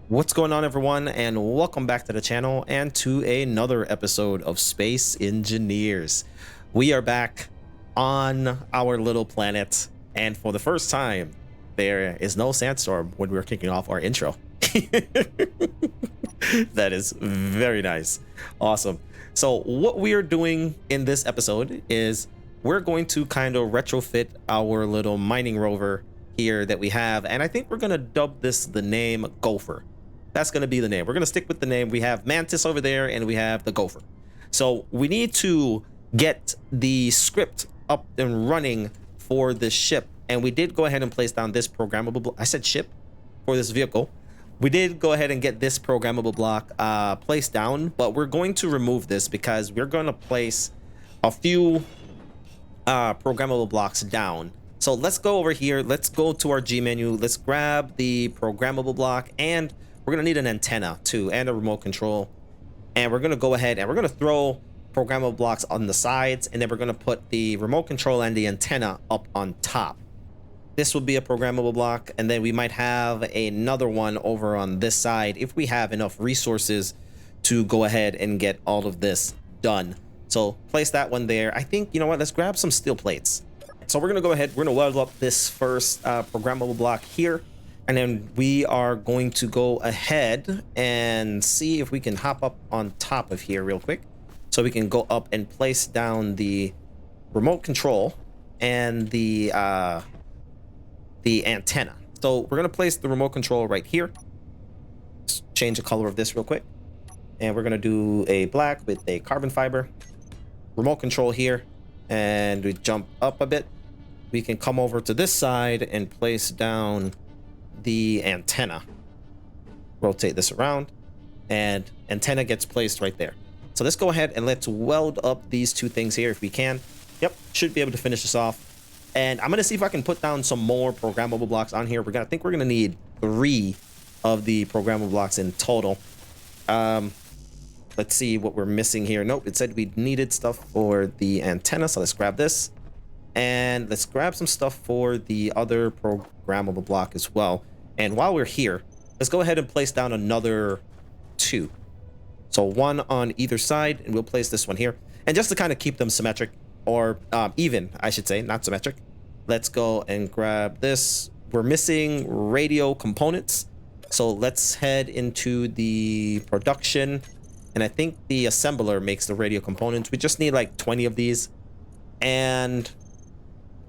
What's going on, everyone, and welcome back to the channel and to another episode of Space Engineers. We are back on our little planet, and for the first time there is no sandstorm when we're kicking off our intro. That is very nice. Awesome. So what we are doing in this episode is we're going to kind of retrofit our little mining rover here that we have, and I think we're going to dub this the name Gopher. That's going to be the name. We're going to stick with the name. We have Mantis over there and we have the Gopher. So we need to get the script up and running for this ship. And we did go ahead and place down this programmable, I said ship, for this vehicle. We did go ahead and get this programmable block placed down, but we're going to remove this because we're going to place a few programmable blocks down. So let's go over here. Let's go to our G menu. Let's grab the programmable block, and we're going to need an antenna too and a remote control. And we're going to go ahead and we're going to throw programmable blocks on the sides, and then we're going to put the remote control and the antenna up on top. This will be a programmable block, and then we might have another one over on this side if we have enough resources to go ahead and get all of this done. So place that one there. I think, you know what, let's grab some steel plates. So we're going to go ahead, we're going to weld up this first programmable block here, and then we are going to go ahead and see if we can hop up on top of here real quick, so we can go up and place down the remote control and the antenna. So we're going to place the remote control right here. Let's change the color of this real quick, and we're going to do a black with a carbon fiber remote control here, and we jump up a bit. We can come over to this side and place down the antenna. Rotate this around, and antenna gets placed right there. So let's go ahead and let's weld up these two things here if we can. Yep, should be able to finish this off. And I'm gonna see if I can put down some more programmable blocks on here. I think we're gonna need 3 of the programmable blocks in total. Let's see what we're missing here. Nope, it said we needed stuff for the antenna, so let's grab this. And let's grab some stuff for the other programmable block as well. And while we're here, let's go ahead and place down another 2. So 1 on either side, and we'll place this one here. And just to kind of keep them symmetric, or even, I should say, not symmetric, let's go and grab this. We're missing radio components, so let's head into the production. And I think the assembler makes the radio components. We just need like 20 of these. And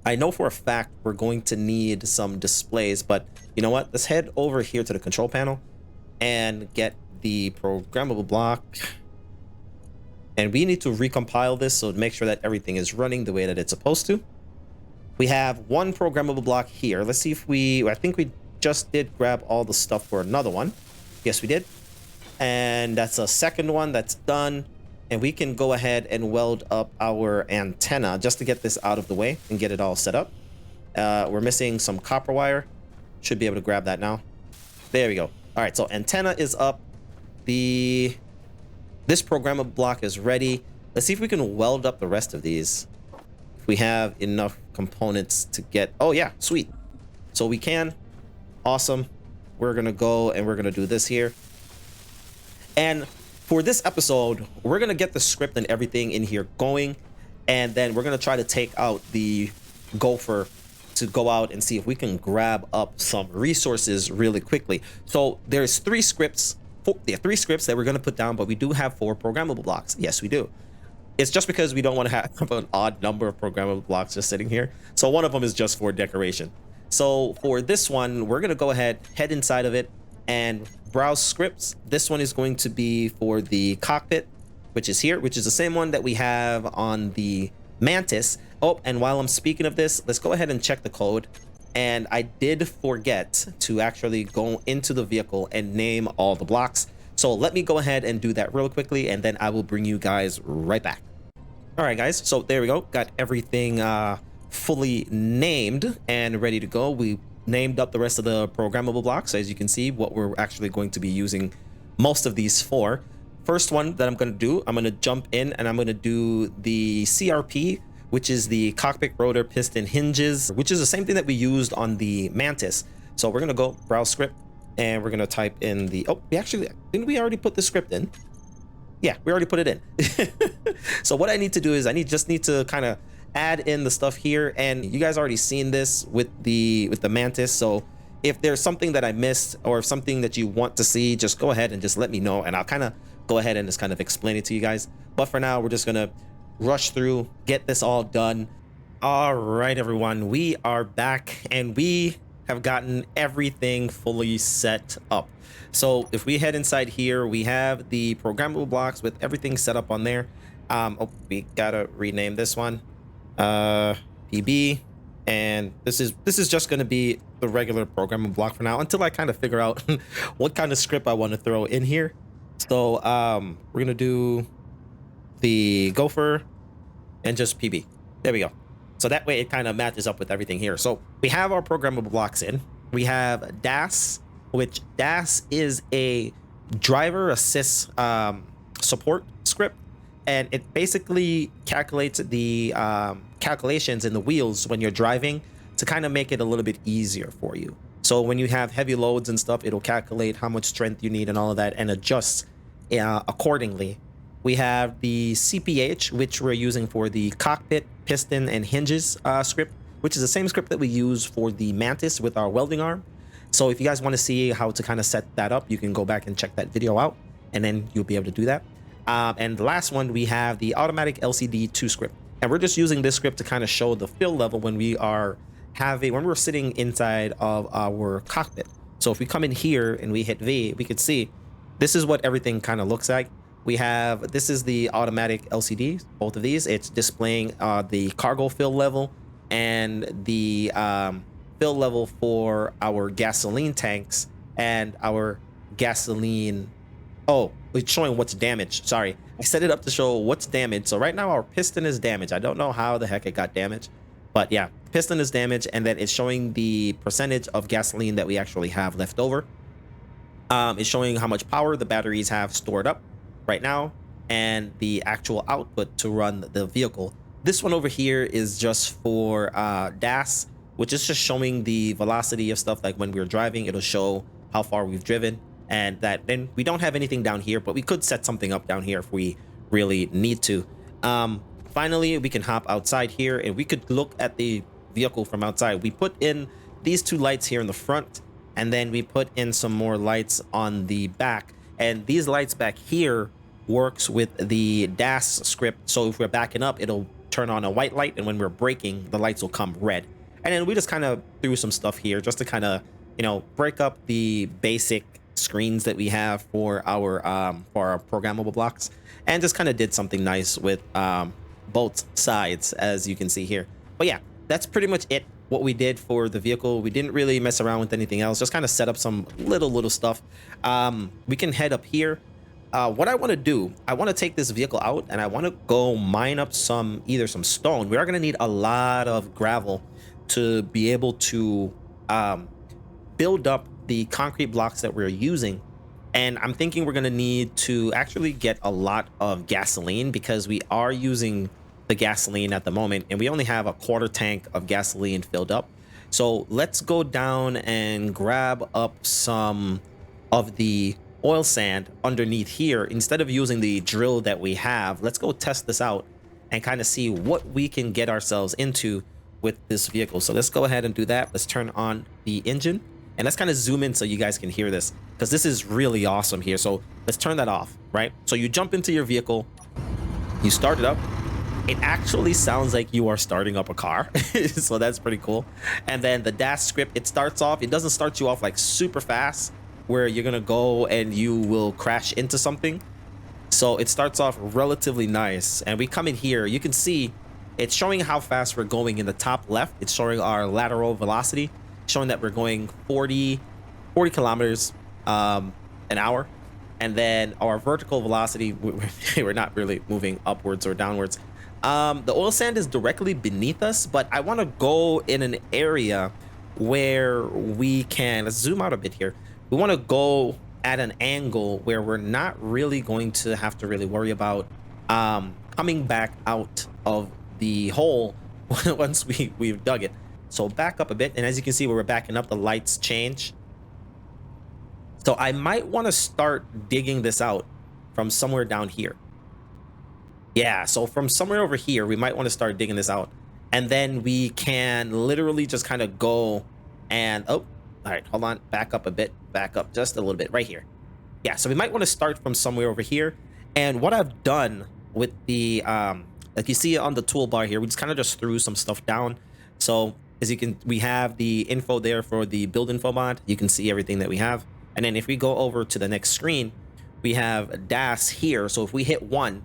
I know for a fact we're going to need some displays, but you know what? Let's head over here to the control panel and get the programmable block. And we need to recompile this, so make sure that everything is running the way that it's supposed to. We have 1 programmable block here. Let's see if I think we just did grab all the stuff for another one. Yes, we did. And that's a second one that's done. And we can go ahead and weld up our antenna just to get this out of the way and get it all set up. We're missing some copper wire. Should be able to grab that now. There we go. All right, so antenna is up. This programmable block is ready. Let's see if we can weld up the rest of these. If we have enough components to get... Oh, yeah, sweet. So we can. Awesome. We're going to go and we're going to do this here. And for this episode, we're going to get the script and everything in here going, and then we're going to try to take out the Gopher to go out and see if we can grab up some resources really quickly. So there's 3 scripts, 3 scripts that we're going to put down, but we do have 4 programmable blocks. Yes, we do. It's just because we don't want to have an odd number of programmable blocks just sitting here. So one of them is just for decoration. So for this one, we're going to go ahead, head inside of it, and browse scripts. This one is going to be for the cockpit, which is here, which is the same one that we have on the Mantis. Oh, and while I'm speaking of this, let's go ahead and check the code. And I did forget to actually go into the vehicle and name all the blocks. So let me go ahead and do that real quickly, and then I will bring you guys right back. All right, guys, so there we go. Got everything fully named and ready to go. We named up the rest of the programmable blocks, as you can see what we're actually going to be using most of these for. First one that I'm going to do, I'm going to jump in and I'm going to do the CRP, which is the cockpit rotor piston hinges, which is the same thing that we used on the Mantis. So we're going to go browse script, and we're gonna type in the, oh, we actually, didn't we already put the script in? Yeah, we already put it in. So what I need to do is just need to kind of add in the stuff here, and you guys already seen this with the mantis. So if there's something that I missed or if something that you want to see, just go ahead and just let me know, and I'll kind of go ahead and just kind of explain it to you guys. But for now, we're just gonna rush through, get this all done. All right, everyone, we are back and we have gotten everything fully set up. So if we head inside here, we have the programmable blocks with everything set up on there. Oh, we gotta rename this one PB, and this is just going to be the regular programmable block for now until I kind of figure out what kind of script I want to throw in here. So we're gonna do the gofer and just PB. There we go. So that way it kind of matches up with everything here. So we have our programmable blocks in. We have DAS, which DAS is a driver assist support script, and it basically calculates the calculations in the wheels when you're driving to kind of make it a little bit easier for you. So when you have heavy loads and stuff, it'll calculate how much strength you need and all of that and adjust accordingly. We have the CPH, which we're using for the cockpit, piston, and hinges script, which is the same script that we use for the mantis with our welding arm. So if you guys want to see how to kind of set that up, you can go back and check that video out, and then you'll be able to do that. And the last one, we have the automatic LCD2 script, and we're just using this script to kind of show the fill level when we're sitting inside of our cockpit. So if we come in here and we hit V, we could see this is what everything kind of looks like. This is the automatic LCD, both of these. It's displaying the cargo fill level and the fill level for our gasoline tanks and our gasoline. Oh, it's showing what's damaged. Sorry, I set it up to show what's damaged. So right now our piston is damaged. I don't know how the heck it got damaged, but yeah, piston is damaged, and then it's showing the percentage of gasoline that we actually have left over. It's showing how much power the batteries have stored up right now and the actual output to run the vehicle. This one over here is just for DAS, which is just showing the velocity of stuff. Like when we're driving, it'll show how far we've driven, and that then we don't have anything down here, but we could set something up down here if we really need to. Finally, we can hop outside here and we could look at the vehicle from outside. We put in these two lights here in the front, and then we put in some more lights on the back, and these lights back here works with the DAS script. So if we're backing up, it'll turn on a white light, and when we're braking, the lights will come red. And then we just kind of threw some stuff here just to kind of, you know, break up the basic screens that we have for our programmable blocks, and just kind of did something nice with both sides, as you can see here. But yeah, that's pretty much it. What we did for the vehicle, we didn't really mess around with anything else, just kind of set up some little stuff. We can head up here. What I want to do, I want to take this vehicle out and I want to go mine up either some stone. We are going to need a lot of gravel to be able to build up the concrete blocks that we're using. And I'm thinking we're going to need to actually get a lot of gasoline, because we are using the gasoline at the moment and we only have a quarter tank of gasoline filled up. So let's go down and grab up some of the oil sand underneath here. Instead of using the drill that we have, let's go test this out and kind of see what we can get ourselves into with this vehicle. So let's go ahead and do that. Let's turn on the engine and let's kind of zoom in so you guys can hear this, because this is really awesome here. So let's turn that off, right? So you jump into your vehicle, you start it up. It actually sounds like you are starting up a car. So that's pretty cool. And then the DAS script, it starts off, it doesn't start you off like super fast where you're gonna go and you will crash into something. So it starts off relatively nice, and we come in here, you can see it's showing how fast we're going. In the top left, it's showing our lateral velocity, showing that we're going 40 kilometers an hour. And then our vertical velocity, we're not really moving upwards or downwards. The oil sand is directly beneath us, but I want to go in an area where we can, let's zoom out a bit here. We want to go at an angle where we're not really going to have to really worry about coming back out of the hole once we've dug it. So back up a bit, and as you can see, where we're backing up, the lights change. So I might want to start digging this out from somewhere down here. Yeah, so from somewhere over here, we might want to start digging this out. And then we can literally just kind of go and, oh, all right, hold on, back up a bit, back up just a little bit right here. Yeah, so we might want to start from somewhere over here. And what I've done with the, like you see on the toolbar here, we just kind of just threw some stuff down. So as you can, we have the info there for the build info mod. You can see everything that we have. And then if we go over to the next screen, we have DAS here. So if we hit 1,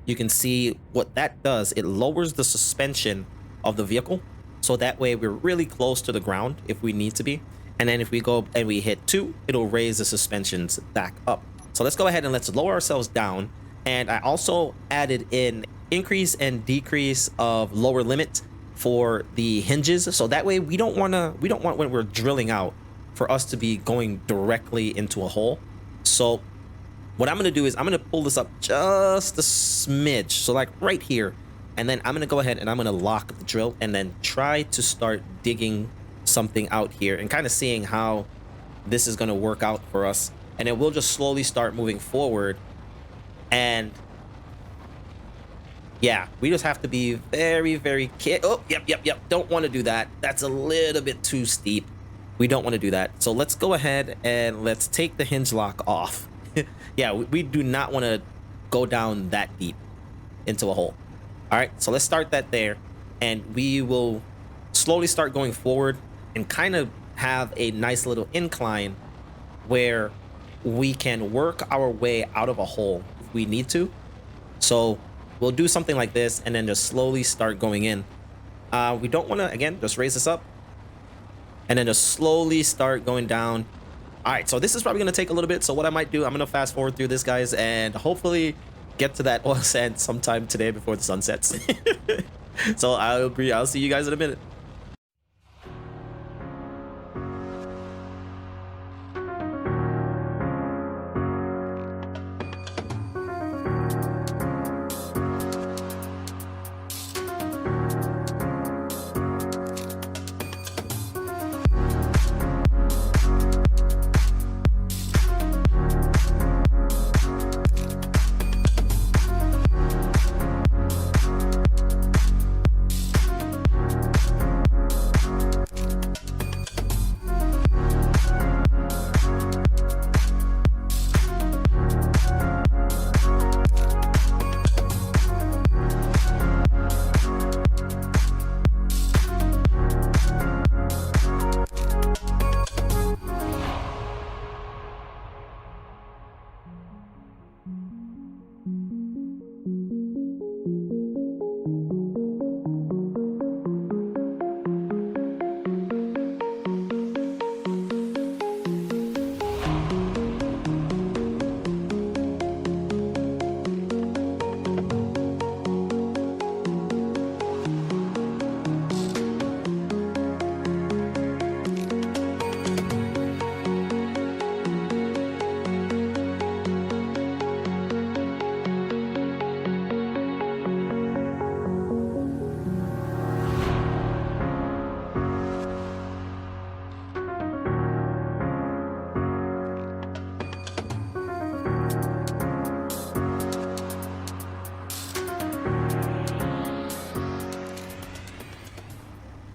you can see what that does. It lowers the suspension of the vehicle. So that way we're really close to the ground if we need to be. And then if we go and we hit 2, it'll raise the suspensions back up. So let's go ahead and let's lower ourselves down. And I also added in increase and decrease of lower limit for the hinges. So that way we don't want when we're drilling out for us to be going directly into a hole. So what I'm going to do is I'm going to pull this up just a smidge. So like right here. And then I'm going to go ahead and I'm going to lock the drill and then try to start digging something out here and kind of seeing how this is going to work out for us. And then we'll just slowly start moving forward. And yeah, we just have to be very, very careful. Oh, yep. Don't want to do that. That's a little bit too steep. We don't want to do that. So let's go ahead and let's take the hinge lock off. Yeah, we do not want to go down that deep into a hole. All right, so let's start that there. And we will slowly start going forward and kind of have a nice little incline where we can work our way out of a hole if we need to. So we'll do something like this and then just slowly start going in. We don't want to, again, just raise this up and then just slowly start going down. All right, so this is probably going to take a little bit. So what I might do, I'm going to fast forward through this, guys, and hopefully get to that oil sand sometime today before the sun sets. So I'll see you guys in a minute.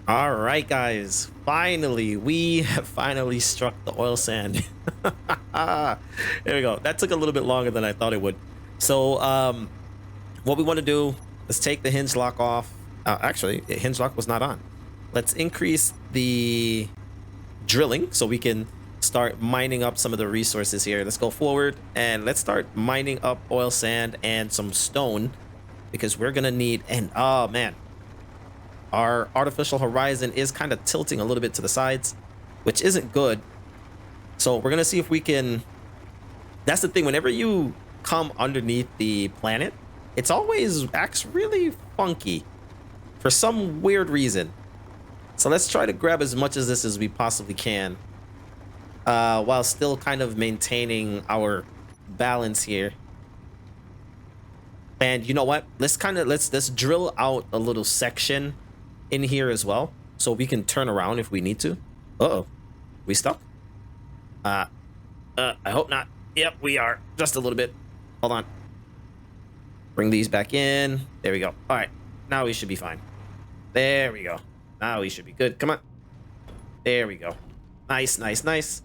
All right, guys, finally, we have finally struck the oil sand. There we go. That took a little bit longer than I thought it would. So what we want to do is take the hinge lock off. Actually, the hinge lock was not on. Let's increase the drilling so we can start mining up some of the resources here. Let's go forward and let's start mining up oil sand and some stone because we're gonna need, and oh man, our artificial horizon is kind of tilting a little bit to the sides, which isn't good. So we're gonna see if we can, that's the thing, whenever you come underneath the planet, it's always acts really funky for some weird reason. So let's try to grab as much of this as we possibly can, while still kind of maintaining our balance here. And you know what? Let's drill out a little section in here as well, so we can turn around if we need to. Uh-oh, we stuck? I hope not. Yep, we are. Just a little bit. Hold on. Bring these back in. There we go. All right. Now we should be fine. There we go. Now we should be good. Come on. There we go. Nice, nice, nice.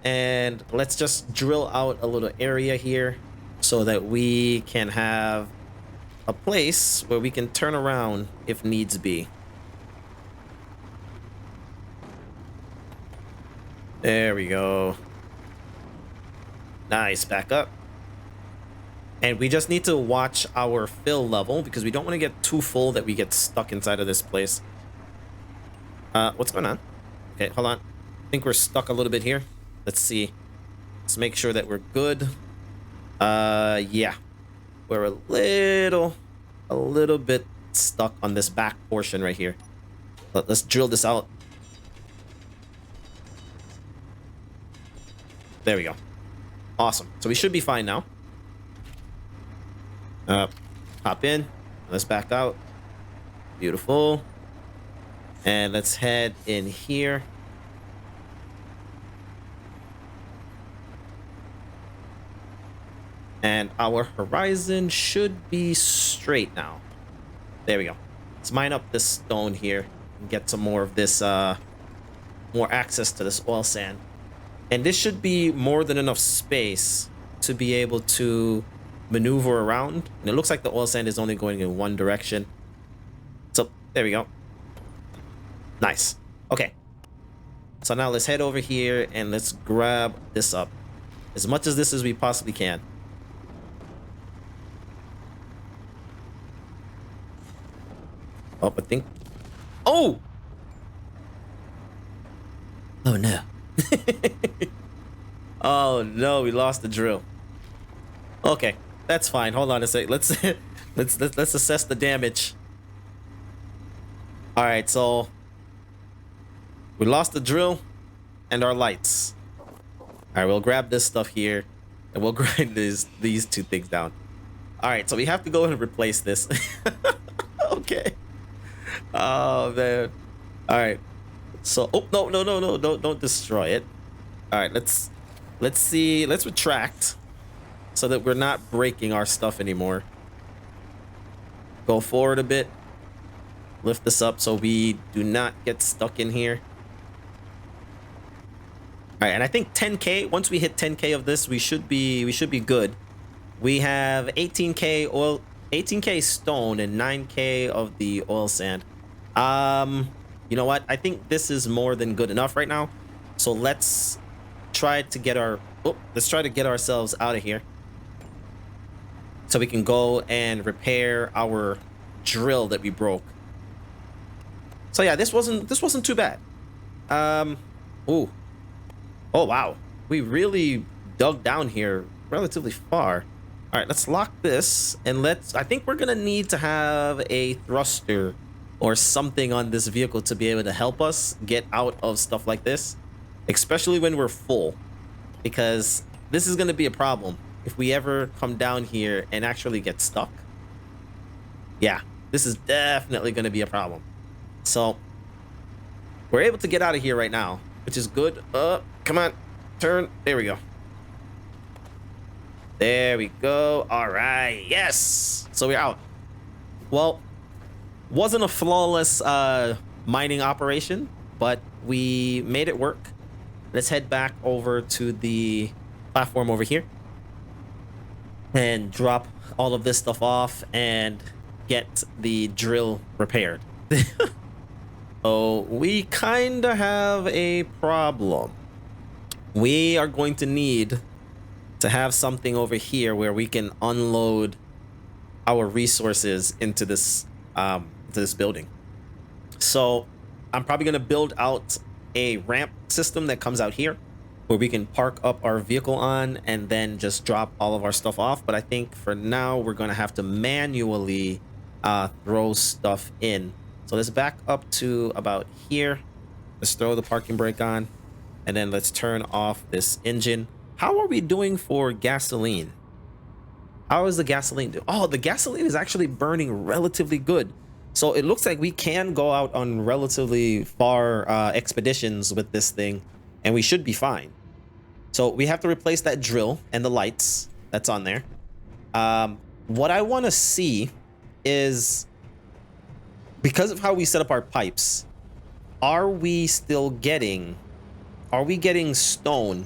And let's just drill out a little area here so that we can have a place where we can turn around if needs be. There we go. Nice. Back up. And we just need to watch our fill level because we don't want to get too full that we get stuck inside of this place. What's going on? Okay, hold on. I think we're stuck a little bit here. Let's see. Let's make sure that we're good. Yeah. We're a little bit stuck on this back portion right here. Let's drill this out. There we go. Awesome. So we should be fine now. Hop in. Let's back out. Beautiful. And let's head in here. And our horizon should be straight now. There we go. Let's mine up this stone here and get some more of this, more access to this oil sand. And this should be more than enough space to be able to maneuver around. And it looks like the oil sand is only going in one direction. So there we go. Nice. Okay. So now let's head over here and let's grab this up as much as this as we possibly can. Oh, I think. Oh! Oh no. Oh no, we lost the drill. Okay, that's fine. Hold on a sec. Let's let's assess the damage. All right, so we lost the drill and our lights. All right, we'll grab this stuff here and we'll grind these two things down. All right, so we have to go and replace this. Okay. Oh man. All right. So, oh no, don't destroy it. All right, let's see. Let's retract so that we're not breaking our stuff anymore. Go forward a bit. Lift this up so we do not get stuck in here. All right, and I think 10K. Once we hit 10K of this, we should be good. We have 18K oil, 18K stone, and 9K of the oil sand. You know what? I think this is more than good enough right now. So let's try to get ourselves out of here, so we can go and repair our drill that we broke. So yeah, this wasn't too bad. Ooh. Oh wow, we really dug down here relatively far. All right, let's lock this and I think we're gonna need to have a thruster or something on this vehicle to be able to help us get out of stuff like this, especially when we're full, because this is gonna be a problem if we ever come down here and actually get stuck. Yeah, this is definitely gonna be a problem. So we're able to get out of here right now, which is good. Come on, turn. There we go. There we go. All right. Yes. So we're out. Well, wasn't a flawless mining operation, but we made it work. Let's head back over to the platform over here and drop all of this stuff off and get the drill repaired. So we kind of have a problem. We are going to need to have something over here where we can unload our resources into this building. So I'm probably going to build out a ramp system that comes out here where we can park up our vehicle on and then just drop all of our stuff off. But I think for now we're going to have to manually throw stuff in. So let's back up to about here. Let's throw the parking brake on and then let's turn off this engine. How are we doing for gasoline? How is the gasoline doing? Oh, the gasoline is actually burning relatively good. So it looks like we can go out on relatively far expeditions with this thing and we should be fine. So we have to replace that drill and the lights that's on there. What I want to see is, because of how we set up our pipes, are we getting stone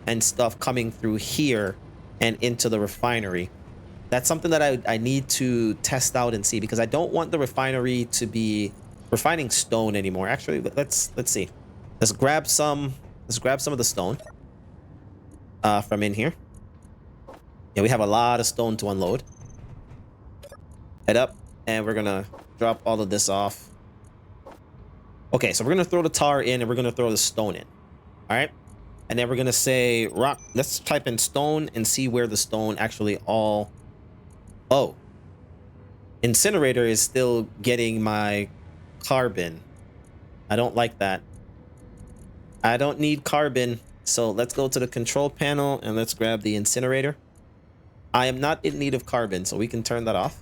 and stuff coming through here and into the refinery? That's something that I need to test out and see, because I don't want the refinery to be refining stone anymore. Actually, let's see. Let's grab some of the stone from in here. Yeah, we have a lot of stone to unload. Head up, and we're gonna drop all of this off. Okay, so we're gonna throw the tar in, and we're gonna throw the stone in. All right, and then we're gonna say rock. Let's type in stone and see where the stone actually all. Oh, incinerator is still getting my carbon. I don't like that. I don't need carbon. So let's go to the control panel and let's grab the incinerator. I am not in need of carbon, so we can turn that off.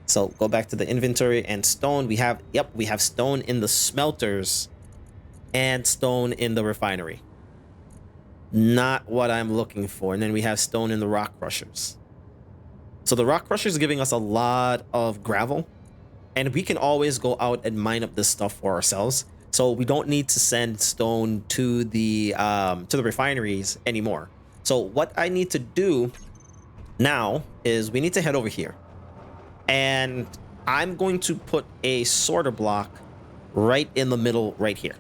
So go back to the inventory and stone. We have, yep, we have stone in the smelters and stone in the refinery. Not what I'm looking for. And then we have stone in the rock crushers. So the rock crusher is giving us a lot of gravel, and we can always go out and mine up this stuff for ourselves. So we don't need to send stone to the refineries anymore. So what I need to do now is we need to head over here, and I'm going to put a sorter block right in the middle right here.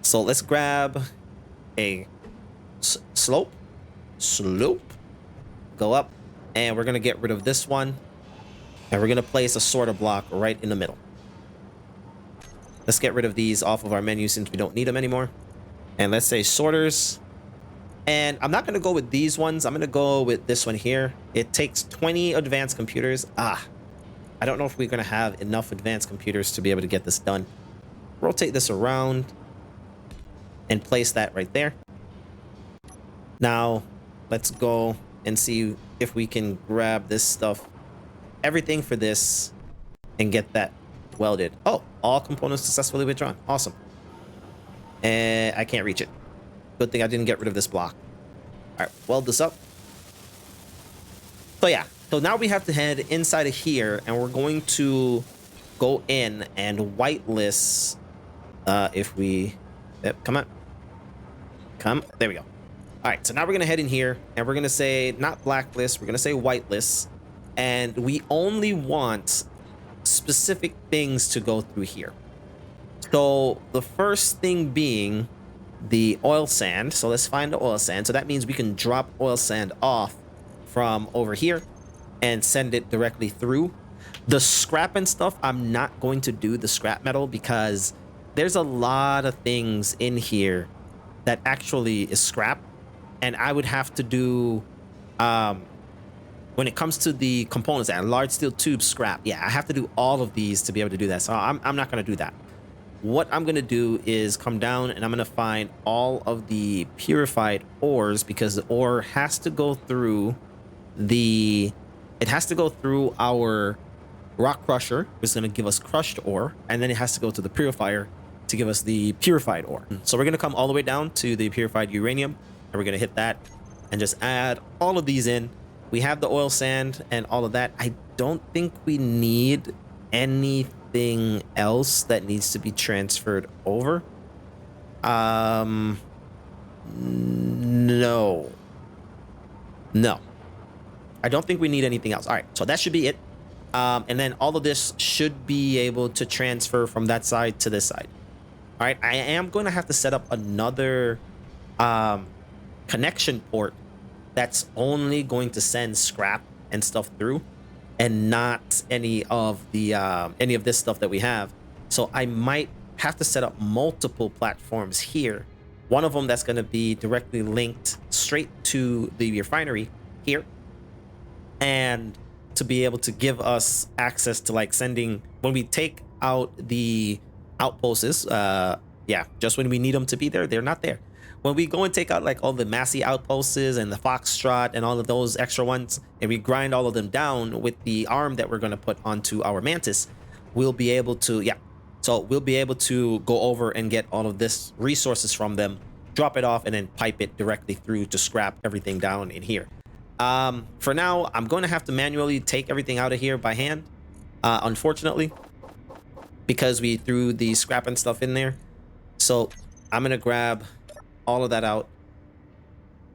So let's grab a slope, go up. And we're going to get rid of this one. And we're going to place a sorter block right in the middle. Let's get rid of these off of our menu since we don't need them anymore. And let's say sorters. And I'm not going to go with these ones. I'm going to go with this one here. It takes 20 advanced computers. I don't know if we're going to have enough advanced computers to be able to get this done. Rotate this around and place that right there. Now, let's go and see if we can grab this stuff, everything for this, and get that welded. Oh, all components successfully withdrawn. Awesome. And I can't reach it. Good thing I didn't get rid of this block. All right, weld this up. So yeah, so now we have to head inside of here, and we're going to go in and whitelist. If we, yep, come on, there we go. All right, so now we're going to head in here, and we're going to say not blacklist, we're going to say whitelist, and we only want specific things to go through here. So the first thing being the oil sand. So let's find the oil sand. So that means we can drop oil sand off from over here and send it directly through. The scrap and stuff, I'm not going to do the scrap metal because there's a lot of things in here that actually is scrap. And I would have to do, when it comes to the components and large steel tube scrap, yeah, I have to do all of these to be able to do that. So I'm not going to do that. What I'm going to do is come down and I'm going to find all of the purified ores, because the ore has to go through our rock crusher, which is going to give us crushed ore, and then it has to go to the purifier to give us the purified ore. So we're going to come all the way down to the purified uranium. We're going to hit that and just add all of these in. We have the oil sand and all of that. I don't think we need anything else that needs to be transferred over. No. I don't think we need anything else. All right, so that should be it. And then all of this should be able to transfer from that side to this side. All right, I am going to have to set up another connection port that's only going to send scrap and stuff through, and not any of this stuff that we have. So I might have to set up multiple platforms here. One of them that's going to be directly linked straight to the refinery here, and to be able to give us access to like sending when we take out the outposts. Yeah, just when we need them to be there, they're not there. When we go and take out like all the Massey outposts and the Foxtrot and all of those extra ones, and we grind all of them down with the arm that we're going to put onto our Mantis, we'll be able to, yeah. So we'll be able to go over and get all of this resources from them drop it off, and then pipe it directly through to scrap everything down in here. For now, I'm going to have to manually take everything out of here by hand, unfortunately, because we threw the scrap and stuff in there. So I'm going to grab all of that out.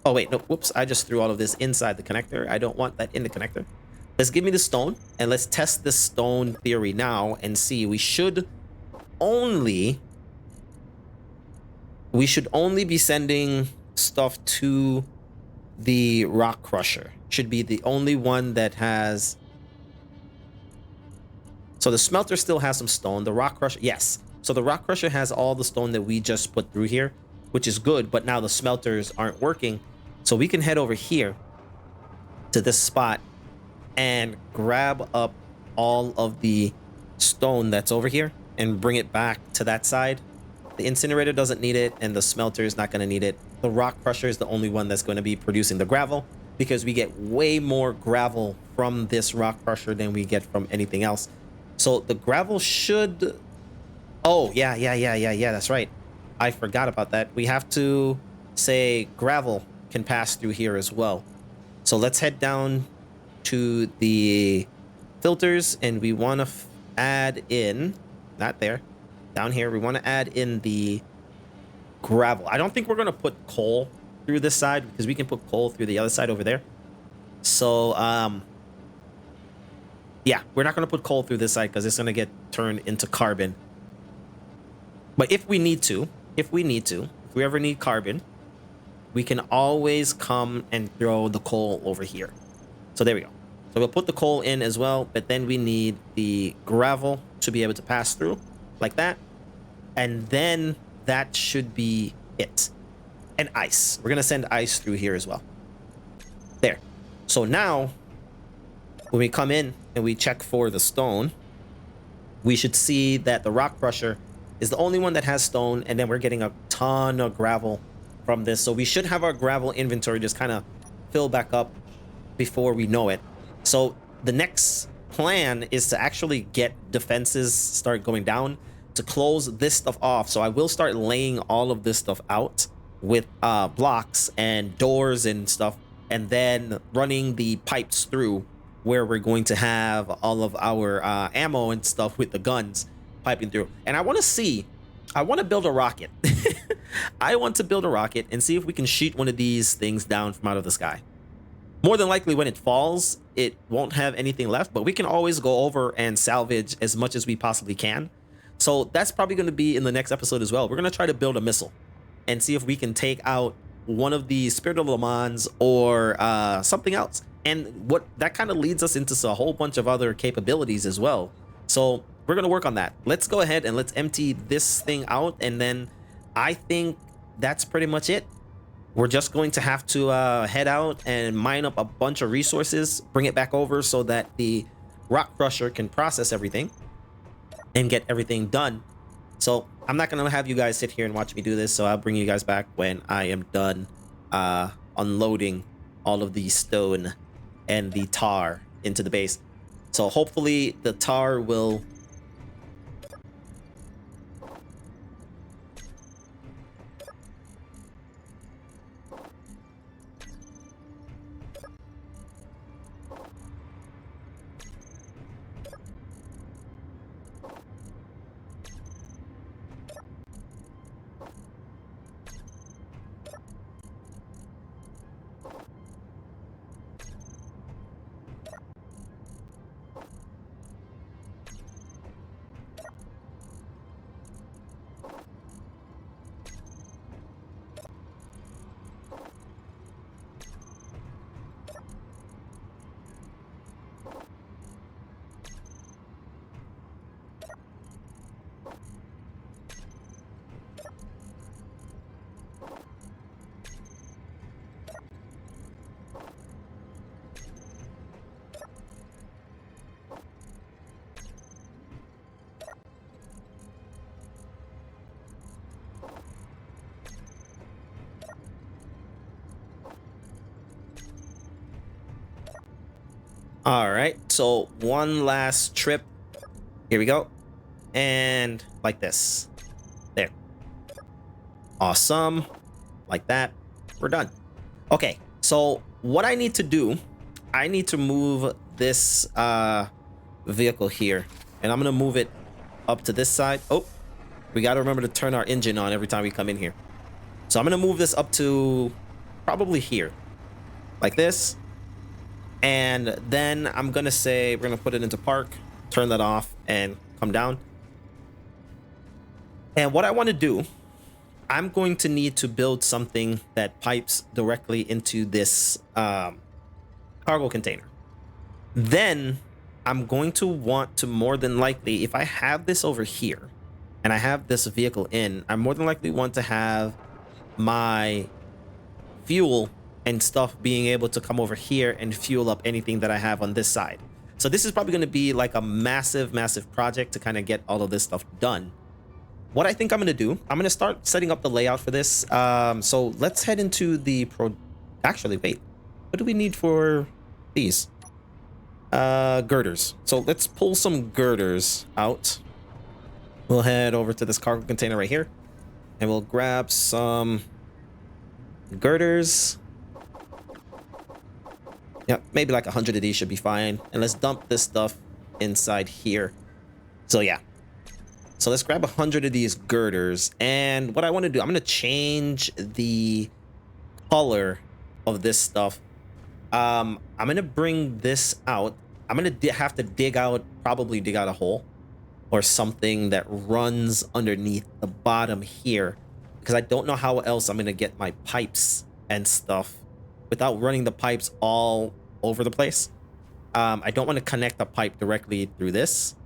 Oh, wait, no, whoops. I just threw all of this inside the connector. I don't want that in the connector. Let's give me the stone, and let's test the stone theory now and see. We should only be sending stuff to the rock crusher. Should be the only one that has. So the smelter still has some stone. The rock crusher, yes. So the rock crusher has all the stone that we just put through here, which is good, but now the smelters aren't working. So we can head over here to this spot and grab up all of the stone that's over here and bring it back to that side. The incinerator doesn't need it, and the smelter is not going to need it. The rock crusher is the only one that's going to be producing the gravel, because we get way more gravel from this rock crusher than we get from anything else. So the gravel should... Oh, yeah, that's right. I forgot about that. We have to say gravel can pass through here as well. So let's head down to the filters, and we want to add in... Not there. Down here, we want to add in the gravel. I don't think we're going to put coal through this side, because we can put coal through the other side over there. So, yeah, we're not going to put coal through this side because it's going to get turned into carbon. But if we ever need carbon, we can always come and throw the coal over here. So there we go. So we'll put the coal in as well, but then we need the gravel to be able to pass through like that. And then that should be it. And ice. We're going to send ice through here as well. There. So now, when we come in and we check for the stone, we should see that the rock crusher is the only one that has stone, and then we're getting a ton of gravel from this. So we should have our gravel inventory just kind of fill back up before we know it. So the next plan is to actually get defenses start going down to close this stuff off. So I will start laying all of this stuff out with blocks and doors and stuff, and then running the pipes through where we're going to have all of our ammo and stuff with the guns piping through. And I want to build a rocket. I want to build a rocket and see if we can shoot one of these things down from out of the sky. More than likely, when it falls, it won't have anything left, but we can always go over and salvage as much as we possibly can. So that's probably going to be in the next episode as well. We're going to try to build a missile and see if we can take out one of the Spirit of Le Mans or something else. And what that kind of leads us into a whole bunch of other capabilities as well. So we're going to work on that. Let's go ahead and let's empty this thing out. And then I think that's pretty much it. We're just going to have to head out and mine up a bunch of resources, bring it back over so that the rock crusher can process everything and get everything done. So I'm not going to have you guys sit here and watch me do this. So I'll bring you guys back when I am done unloading all of the stone and the tar into the base. So hopefully the tar will... All right, so one last trip. Here we go. And like this. There. Awesome. like that. We're done. Okay, so what I need to do, I need to move this vehicle here, and I'm gonna move it up to this side. Oh, we gotta remember to turn our engine on every time we come in here. So I'm gonna move this up to probably here, like this. And then I'm gonna say we're gonna put it into park, turn that off, and come down. And what I want to do, I'm going to need to build something that pipes directly into this cargo container. Then I'm going to want to, more than likely, if I have this over here and I have this vehicle in, I more than likely want to have my fuel and stuff being able to come over here and fuel up anything that I have on this side. So this is probably going to be like a massive project to kind of get all of this stuff done. What I think I'm going to do, I'm going to start setting up the layout for this. So let's head into the actually, wait, what do we need for these? Girders. So let's pull some girders out. We'll head over to this cargo container right here, and we'll grab some girders. Yeah, maybe like 100 of these should be fine. And let's dump this stuff inside here. So yeah. So let's grab 100 of these girders. And what I want to do, I'm going to change the color of this stuff. I'm going to bring this out. I'm going to have to probably dig out a hole or something that runs underneath the bottom here, because I don't know how else I'm going to get my pipes and stuff without running the pipes all over the place. I don't want to connect a pipe directly through this,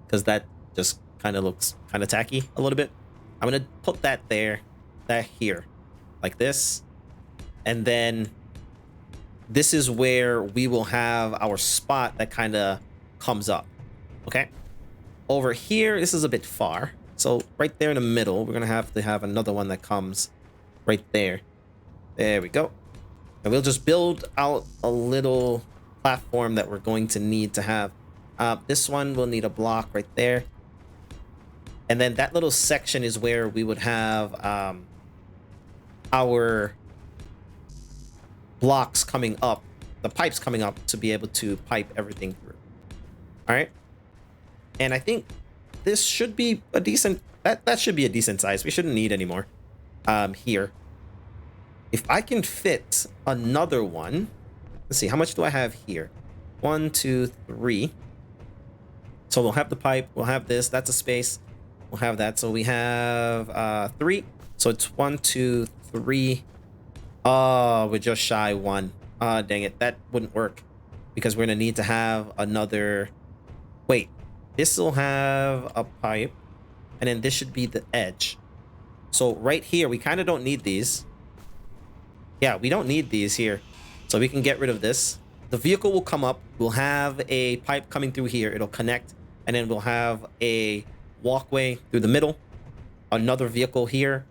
because that just kind of looks kind of tacky a little bit. I'm going to put that there, that here, like this. And then this is where we will have our spot that kind of comes up. Okay. Over here, this is a bit far. So right there in the middle, we're going to have another one that comes right there. There we go. And we'll just build out a little platform that we're going to need to have. This one will need a block right there. And then that little section is where we would have our blocks coming up, the pipes coming up to be able to pipe everything through. All right. And I think this should be a decent, that should be a decent size. We shouldn't need any more here. If I can fit another one, let's see, how much do I have here? 1, 2, 3. So we'll have the pipe, we'll have this, that's a space. We'll have that. So we have 3. So it's 1, 2, 3. Oh, we're just shy 1. Dang it. That wouldn't work, because we're going to need to have another. Wait, this will have a pipe, and then this should be the edge. So right here, we kind of don't need these. Yeah, we don't need these here. So we can get rid of this. The vehicle will come up. We'll have a pipe coming through here. It'll connect, and then we'll have a walkway through the middle, another vehicle here,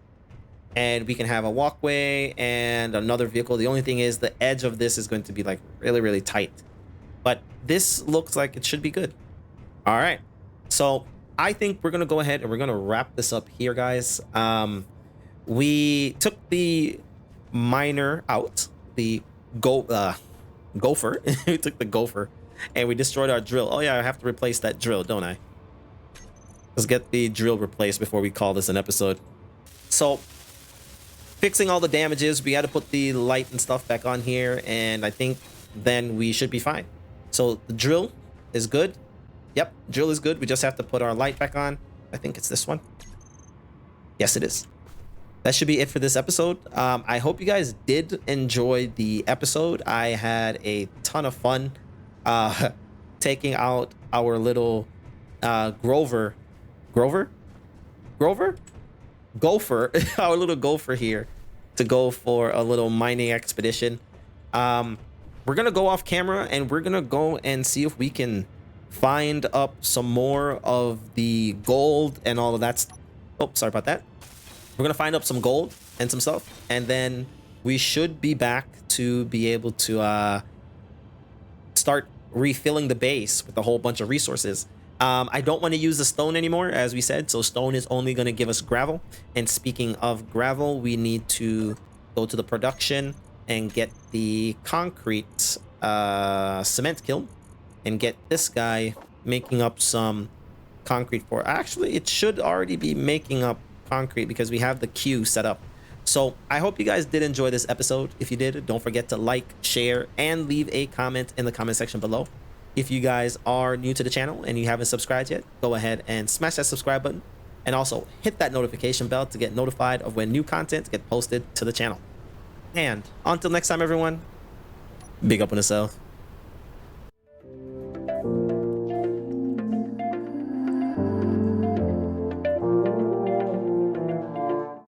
and we can have a walkway and another vehicle. The only thing is the edge of this is going to be like really tight, but this looks like it should be good. All right, so I think we're gonna go ahead and we're gonna wrap this up here, guys. We took the miner out, the gopher. We took the gopher and we destroyed our drill. Oh yeah, I have to replace that drill, don't I? Let's get the drill replaced before we call this an episode. So, fixing all the damages, we had to put the light and stuff back on here, and I think then we should be fine. So the drill is good. Yep, drill is good. We just have to put our light back on. I think it's this one. Yes, it is. That should be it for this episode. I hope you guys did enjoy the episode. I had a ton of fun taking out our little gopher, our little gopher here to go for a little mining expedition. We're gonna go off camera and we're gonna go and see if we can find up some more of the gold and all of that. Oh, sorry about that. We're gonna find up some gold and some stuff, and then we should be back to be able to start refilling the base with a whole bunch of resources. I don't want to use the stone anymore, as we said, so stone is only going to give us gravel. And speaking of gravel, we need to go to the production and get the concrete cement kiln and get this guy making up some concrete for. Actually, it should already be making up concrete because we have the queue set up. So I hope you guys did enjoy this episode. If you did, don't forget to like, share, and leave a comment in the comment section below. If you guys are new to the channel and you haven't subscribed yet, go ahead and smash that subscribe button, and also hit that notification bell to get notified of when new content get posted to the channel. And until next time, everyone, big up on yourself.